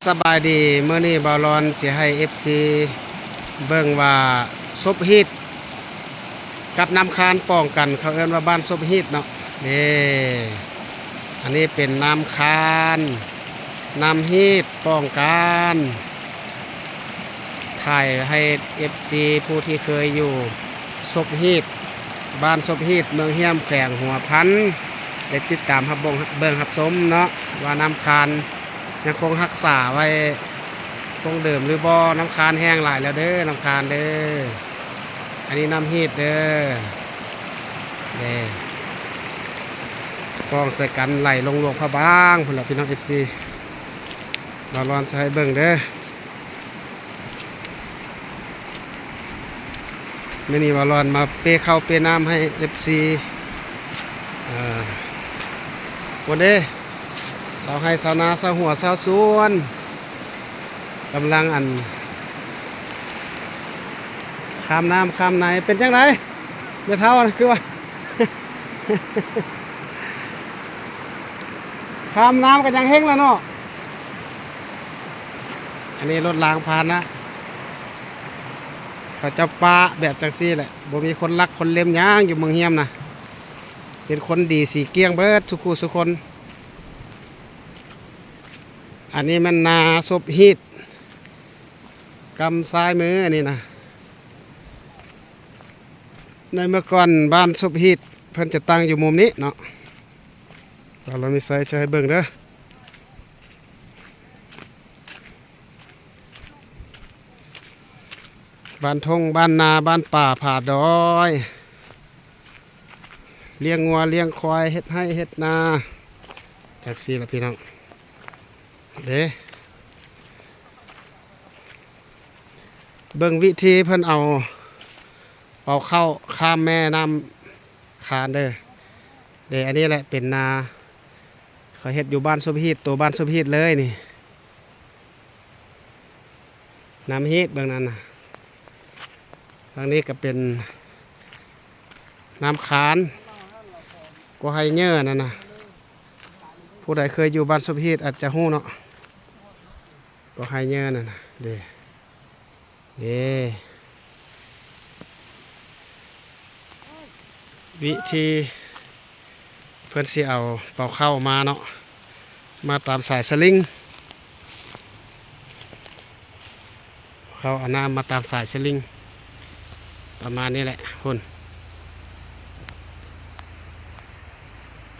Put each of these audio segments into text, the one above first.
สบายดีเมื่อนี้บอลอนเสียให้ FC เบิ่งว่าซบฮีตกับน้ำคานป้องกันเขาเอิ้นว่าบ้านซบฮีตเนาะนี่อันนี้เป็นน้ำคานน้ำฮีตป้องกันถ่ายให้ FC ผู้ที่เคยอยู่ซบฮีตบ้านซบฮีตเมืองเฮียมแขวงหัวพันได้ติดตามเบิ่งชมเนาะว่าน้ำคานยังคงรักษาไว้คงเดิมหรือบ่น้ำคานแห้งหลายแล้วเด้อน้ำคานเด้ออันนี้น้ำฮีทเด้อเด้กองใส่กันไหลลงหลวงพระบางพุ่นล่ะพี่น้อง FC เราลองใส่เบิ่งเด้อมื้อนี้ว่าร้อนมาเปข้าวเปน้ำให้ FC วันเด้สาวให้สาวนาสาวหัวสาวสวนกำลังข้ามน้ำข้ามไหนเป็นจังไรเมื่อเท้าคือว่า ข้ามน้ำกันยังเฮงแล้วเนาะอันนี้รถล้างผ่านนะเขาจะปะแบบจังซี่แหละบ่มีคนรักคนเล่มย่างอยู่เมืองเฮียมนะเป็นคนดีสีเกี้ยงเบิดสุขุสุคนอันนี้มันนาศพฮีตกำซ้ายมืออันนี้นะในเมื่อก่อนบ้านศพฮีตเพิ่นจะตั้งอยู่มุมนี้เนาะเรามีใส่ให้เบิ่งเด้อบ้านทงบ้านนาบ้านป่าผาดอยเลี้ยงงัวเลี้ยงควายเฮ็ดให้เฮ็ดนาจากซี่ละพี่น้องเด้เบิ่งวิธีเพิ่นเอาเข้าข้ามแม่น้ำคานเด้ออันนี้แหละเป็นนาเขาเฮ็ดอยู่บ้านซุปฮีตตัวบ้านซุปฮีตเลยนี่น้ำฮีตเบื้องนั้นนะทางนี้ก็เป็นน้ำคานก็ให้เยอะนั่นนะผู้ใดเคยอยู่บ้านซุปฮีตอาจจะฮู้เนาะก็ให้เยอะนั่นนะเด้วิธีเพื่อนสิเอาเป่าเข้ามาเนาะมาตามสายสลิงเขาเอาน้ำมาตามสายสลิงประมาณนี้แหละคุณ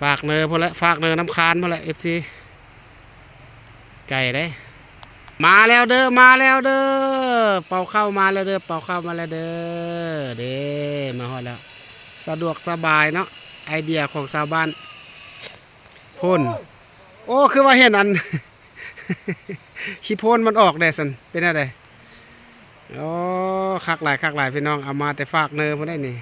ฝากเนยพอแล้วฝากเนยน้ำคานพอแล้ว FC ไก่ได้มาแล้วเด้อมาแล้วเด้อเป่าเข้ามาแล้วเด้อเป่าเข้ามาแล้วเด้อมาฮอดแล้วสะดวกสบายเนาะไอเดียของชาวบ้านพ่นโอ้คือว่าเห็นอัน ขี้พ่นมันออกแดสันเป็นอะไรโอ้คักหลายพี่น้องเอามาแต่ฝากเนยพอได้นี่